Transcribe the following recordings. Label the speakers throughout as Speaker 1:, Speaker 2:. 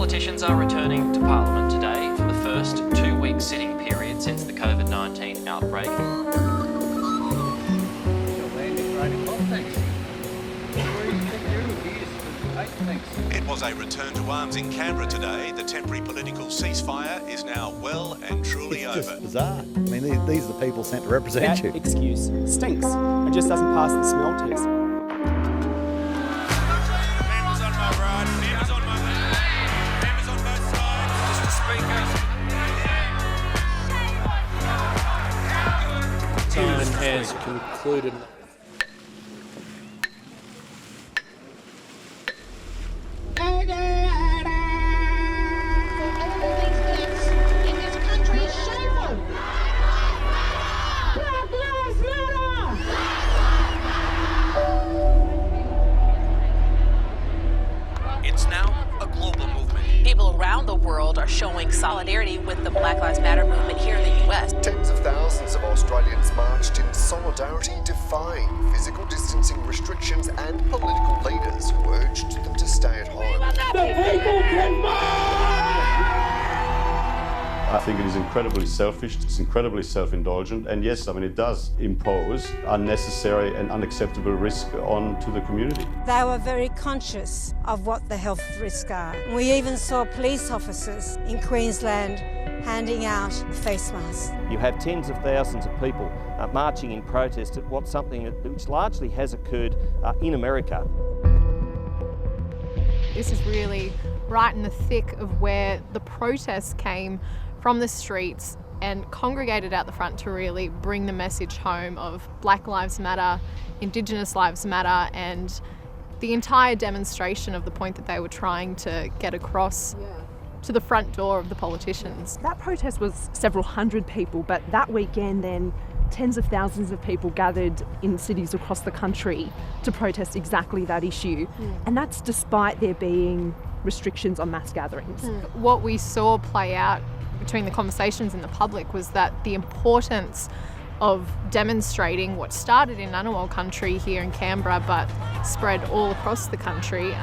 Speaker 1: Politicians are returning to Parliament today for the first 2-week sitting period since the COVID-19 outbreak.
Speaker 2: It was a return to arms in Canberra today. The temporary political ceasefire is now well and truly over.
Speaker 3: It's just bizarre. I mean, these are the people sent to represent you.
Speaker 4: That excuse stinks. It just doesn't pass the smell test.
Speaker 2: Members on my right, members on my left, members on both sides. Mr. Speaker.
Speaker 4: Parliament has concluded.
Speaker 2: It's now a global movement.
Speaker 5: People around the world are showing solidarity with the Black Lives Matter movement here in the US.
Speaker 6: Tens of thousands of Australians marched in solidarity, defying physical distancing restrictions and political leaders who urged them to stay at home.
Speaker 7: I think it is incredibly selfish, it's incredibly self-indulgent, and yes, I mean, it does impose unnecessary and unacceptable risk onto the community.
Speaker 8: They were very conscious of what the health risks are. We even saw police officers in Queensland handing out face masks.
Speaker 9: You have tens of thousands of people marching in protest at which largely has occurred in America.
Speaker 10: This is really right in the thick of where the protests came from the streets and congregated out the front to really bring the message home of Black Lives Matter, Indigenous Lives Matter, and the entire demonstration of the point that they were trying to get across to the front door of the politicians.
Speaker 11: That protest was several hundred people, but that weekend then tens of thousands of people gathered in cities across the country to protest exactly that issue. And that's despite there being restrictions on mass gatherings.
Speaker 10: What we saw play out between the conversations in the public was that the importance of demonstrating what started in Ngunnawal country here in Canberra but spread all across the country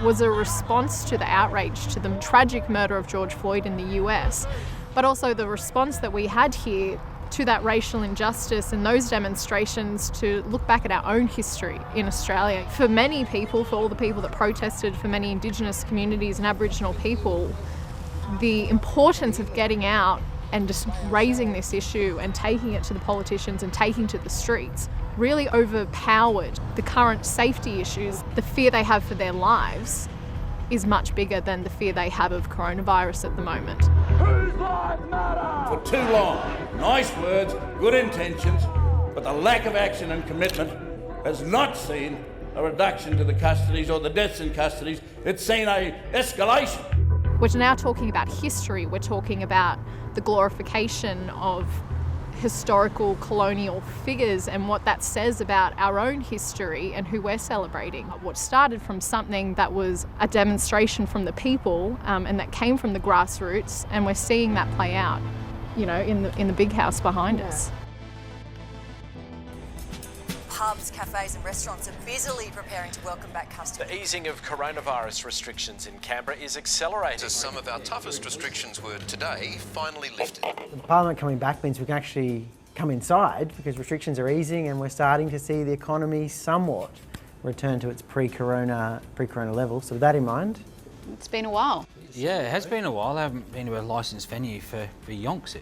Speaker 10: was a response to the outrage to the tragic murder of George Floyd in the US, but also the response that we had here to that racial injustice and those demonstrations to look back at our own history in Australia. For many people, for all the people that protested, for many Indigenous communities and Aboriginal people, the importance of getting out and just raising this issue and taking it to the politicians and taking to the streets really overpowered the current safety issues. The fear they have for their lives is much bigger than the fear they have of coronavirus at the moment.
Speaker 12: Whose lives matter? For too long, nice words, good intentions, but the lack of action and commitment has not seen a reduction to the custodies or the deaths in custodies. It's seen a escalation.
Speaker 10: We're now talking about history. We're talking about the glorification of historical colonial figures and what that says about our own history and who we're celebrating. What started from something that was a demonstration from the people and that came from the grassroots, and we're seeing that play out, you know, in the big house behind us.
Speaker 13: Pubs, cafes and restaurants are busily preparing to welcome back customers.
Speaker 1: The easing of coronavirus restrictions in Canberra is accelerating.
Speaker 2: Some of our toughest restrictions were today finally lifted.
Speaker 14: The Parliament coming back means we can actually come inside because restrictions are easing and we're starting to see the economy somewhat return to its pre-corona level. So with that in mind...
Speaker 15: It's been a while.
Speaker 16: Yeah, it has been a while. I haven't been to a licensed venue for yonks.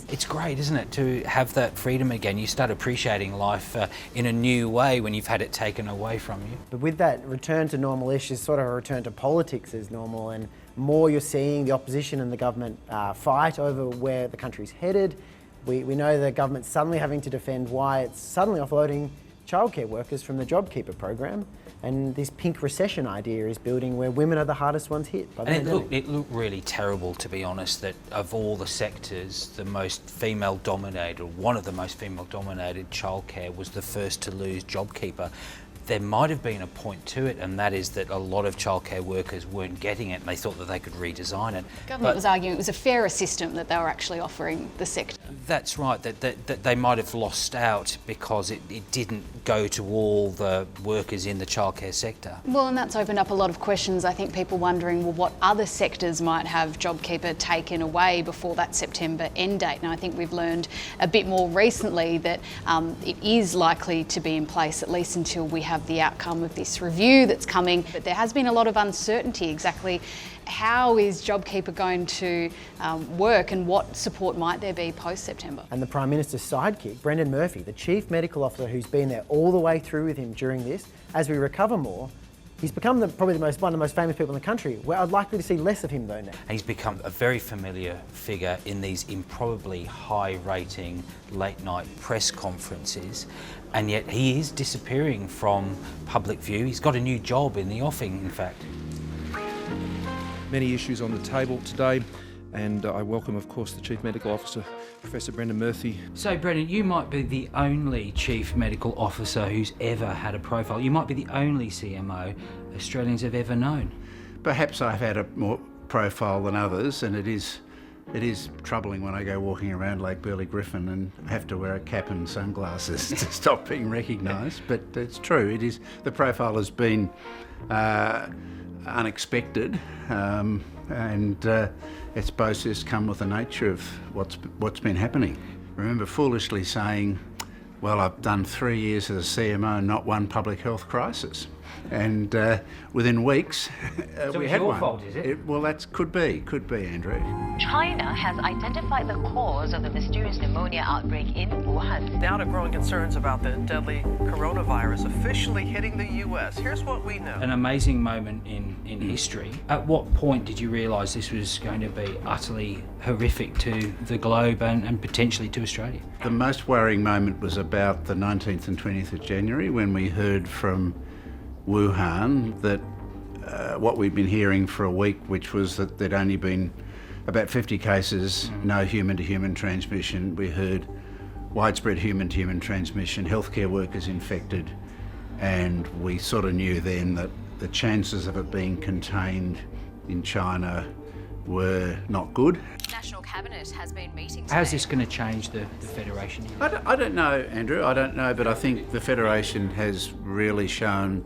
Speaker 16: It's great, isn't it, to have that freedom again. You start appreciating life in a new way when you've had it taken away from you.
Speaker 14: But with that return to normal-ish is sort of a return to politics as normal, and more you're seeing the opposition and the government fight over where the country's headed. We know the government's suddenly having to defend why it's suddenly offloading childcare workers from the JobKeeper program, and this pink recession idea is building where women are the hardest ones hit by the pandemic.
Speaker 16: It looked really terrible, to be honest, that of all the sectors, the most female-dominated, one of the most female-dominated, childcare was the first to lose JobKeeper. There might have been a point to it, and that is that a lot of childcare workers weren't getting it and they thought that they could redesign it.
Speaker 15: Government was arguing it was a fairer system that they were actually offering the sector.
Speaker 16: That's right, that they might have lost out because it didn't go to all the workers in the childcare sector.
Speaker 15: Well, and that's opened up a lot of questions. I think people wondering, well, what other sectors might have JobKeeper taken away before that September end date. And I think we've learned a bit more recently that it is likely to be in place at least until we have the outcome of this review that's coming. But there has been a lot of uncertainty exactly how is JobKeeper going to work and what support might there be post-September.
Speaker 14: And the Prime Minister's sidekick, Brendan Murphy, the Chief Medical Officer who's been there all the way through with him during this, as we recover more, he's become probably one of the most famous people in the country. Well, I'd likely to see less of him though now.
Speaker 16: He's become a very familiar figure in these improbably high-rating late-night press conferences, and yet he is disappearing from public view. He's got a new job in the offing, in fact.
Speaker 17: Many issues on the table today, and I welcome, of course, the Chief Medical Officer, Professor Brendan Murphy.
Speaker 16: So, Brendan, you might be the only Chief Medical Officer who's ever had a profile. You might be the only CMO Australians have ever known.
Speaker 18: Perhaps I've had a more profile than others, and it is troubling when I go walking around Lake Burley Griffin and have to wear a cap and sunglasses to stop being recognised. But it's true. The profile has been unexpected, and it's supposed to just come with the nature of what's been happening. I remember foolishly saying, well, I've done 3 years as a CMO and not one public health crisis. And within weeks,
Speaker 16: so
Speaker 18: we
Speaker 16: it's
Speaker 18: had
Speaker 16: your
Speaker 18: one.
Speaker 16: fault, is it?
Speaker 18: Well, that could be, Andrew.
Speaker 19: China has identified the cause of the mysterious pneumonia outbreak in Wuhan.
Speaker 20: Now to growing concerns about the deadly coronavirus officially hitting the U.S. Here's what we know.
Speaker 16: An amazing moment in history. At what point did you realise this was going to be utterly horrific to the globe and potentially to Australia?
Speaker 18: The most worrying moment was about the 19th and 20th of January when we heard from Wuhan that what we'd been hearing for a week, which was that there'd only been about 50 cases, no human-to-human transmission. We heard widespread human-to-human transmission, healthcare workers infected, and we sort of knew then that the chances of it being contained in China were not good.
Speaker 15: National Cabinet has been meeting today.
Speaker 16: How's this going to change the Federation?
Speaker 18: I don't know, Andrew. I don't know, but I think the Federation has really shown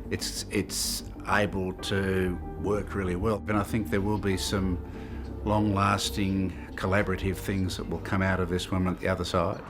Speaker 18: it's able to work really well. And I think there will be some long-lasting collaborative things that will come out of this one at the other side.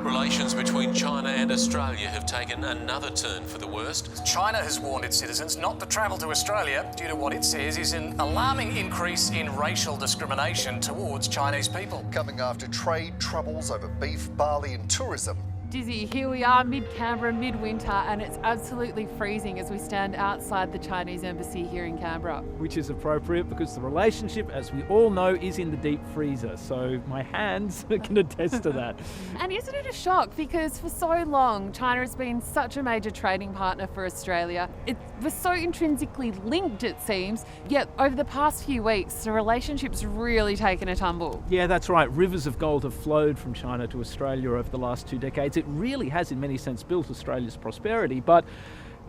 Speaker 21: Relations between China and Australia have taken another turn for the worst.
Speaker 22: China has warned its citizens not to travel to Australia due to what it says is an alarming increase in racial discrimination towards Chinese people.
Speaker 6: Coming after trade troubles over beef, barley and tourism.
Speaker 23: Dizzy, here we are mid-Canberra, mid-winter, and it's absolutely freezing as we stand outside the Chinese embassy here in Canberra.
Speaker 24: Which is appropriate because the relationship, as we all know, is in the deep freezer. So my hands can attest to that.
Speaker 23: And isn't it a shock? Because for so long, China has been such a major trading partner for Australia. It was so intrinsically linked, it seems. Yet over the past few weeks, the relationship's really taken a tumble.
Speaker 24: Yeah, that's right. Rivers of gold have flowed from China to Australia over the last 2 decades. It really has, in many sense, built Australia's prosperity. But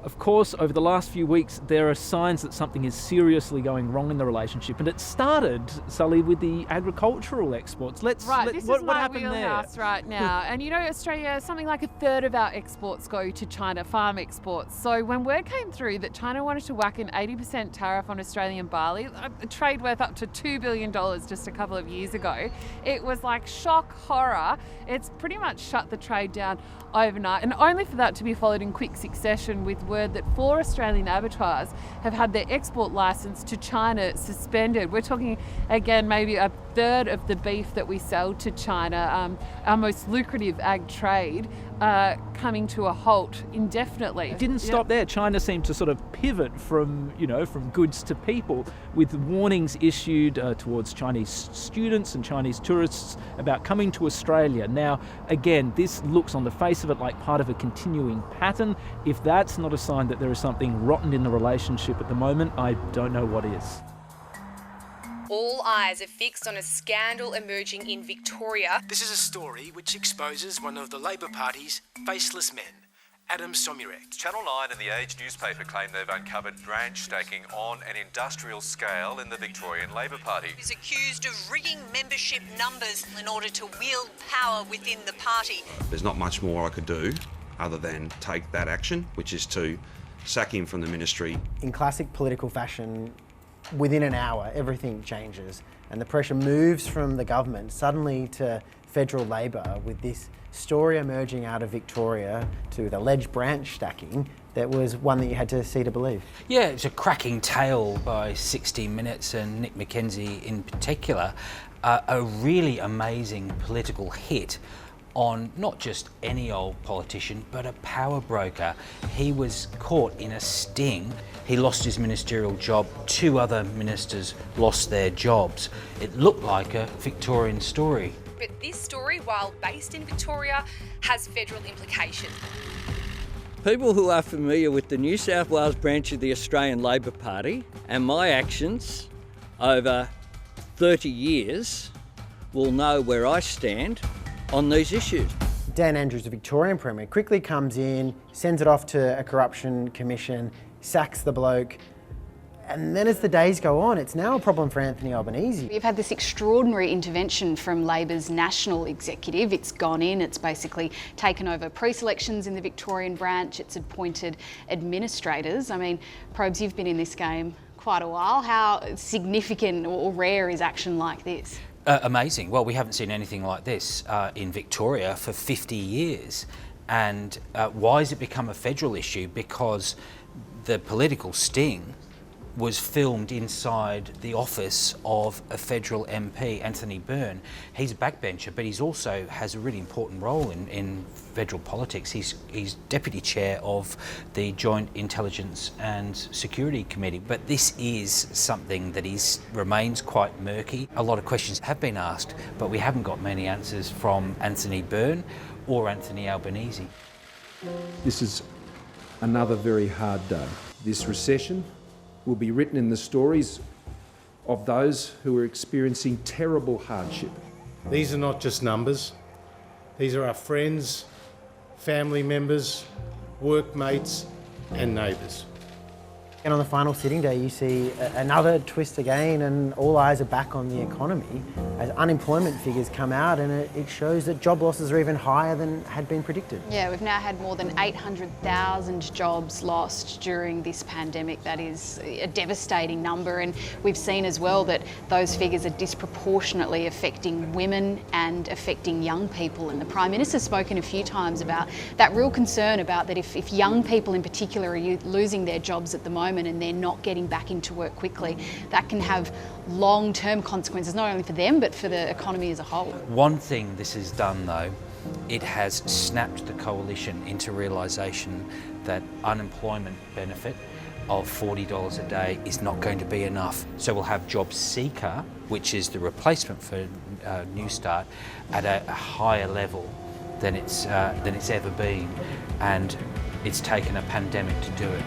Speaker 24: of course, over the last few weeks, there are signs that something is seriously going wrong in the relationship. And it started, Sully, with the agricultural exports.
Speaker 23: This is
Speaker 24: what
Speaker 23: my
Speaker 24: happened
Speaker 23: wheelhouse
Speaker 24: there?
Speaker 23: right now. And you know, Australia, something like 1/3 of our exports go to China, farm exports. So when word came through that China wanted to whack an 80% tariff on Australian barley, a trade worth up to $2 billion just a couple of years ago, it was like shock, horror. It's pretty much shut the trade down overnight, and only for that to be followed in quick succession with word that 4 Australian abattoirs have had their export licence to China suspended. We're talking, again, maybe 1/3 of the beef that we sell to China, our most lucrative ag trade, coming to a halt indefinitely.
Speaker 24: It didn't stop there. China seemed to sort of pivot from goods to people, with warnings issued towards Chinese students and Chinese tourists about coming to Australia. Now, again, this looks on the face of it like part of a continuing pattern. If that's not a sign that there is something rotten in the relationship at the moment, I don't know what is.
Speaker 25: All eyes are fixed on a scandal emerging in Victoria.
Speaker 26: This is a story which exposes one of the Labor Party's faceless men,
Speaker 3: Adam Somirek.
Speaker 4: Channel 9 and The Age newspaper claim they've uncovered branch stacking on an industrial scale in the Victorian Labor Party.
Speaker 5: He's accused of rigging membership numbers in order to wield power within the party.
Speaker 7: There's not much more I could do other than take that action, which is to sack him from the ministry.
Speaker 14: In classic political fashion, within an hour, everything changes and the pressure moves from the government suddenly to federal Labor with this story emerging out of Victoria to the alleged branch stacking that was one that you had to see to believe.
Speaker 16: Yeah, it's a cracking tale by 60 Minutes and Nick McKenzie in particular. A really amazing political hit on not just any old politician, but a power broker. He was caught in a sting. He lost his ministerial job. 2 other ministers lost their jobs. It looked like a Victorian story.
Speaker 25: But this story, while based in Victoria, has federal implications.
Speaker 8: People who are familiar with the New South Wales branch of the Australian Labor Party and my actions over 30 years will know where I stand on these issues.
Speaker 14: Dan Andrews, the Victorian Premier, quickly comes in, sends it off to a corruption commission, sacks the bloke, and then as the days go on, it's now a problem for Anthony Albanese.
Speaker 15: We've had this extraordinary intervention from Labor's national executive. It's gone in, it's basically taken over pre-selections in the Victorian branch, it's appointed administrators. I mean, Probes, you've been in this game quite a while. How significant or rare is action like this?
Speaker 16: Amazing. Well, we haven't seen anything like this in Victoria for 50 years. And why has it become a federal issue? Because the political sting was filmed inside the office of a federal MP, Anthony Byrne. He's a backbencher, but he's also has a really important role in federal politics. He's deputy chair of the Joint Intelligence and Security Committee. But this is something that remains quite murky. A lot of questions have been asked, but we haven't got many answers from Anthony Byrne or Anthony Albanese.
Speaker 17: This is another very hard day. This recession will be written in the stories of those who are experiencing terrible hardship.
Speaker 26: These are not just numbers. These are our friends, family members, workmates and neighbours.
Speaker 14: And on the final sitting day, you see another twist again, and all eyes are back on the economy as unemployment figures come out, and it shows that job losses are even higher than had been predicted.
Speaker 15: Yeah, we've now had more than 800,000 jobs lost during this pandemic. That is a devastating number, and we've seen as well that those figures are disproportionately affecting women and affecting young people. And the Prime Minister's spoken a few times about that real concern about that if young people in particular are losing their jobs at the moment and they're not getting back into work quickly, that can have long-term consequences, not only for them, but for the economy as a whole.
Speaker 16: One thing this has done though, it has snapped the coalition into realisation that unemployment benefit of $40 a day is not going to be enough. So we'll have Job Seeker, which is the replacement for New Start, at a higher level than it's ever been, and it's taken a pandemic to do it.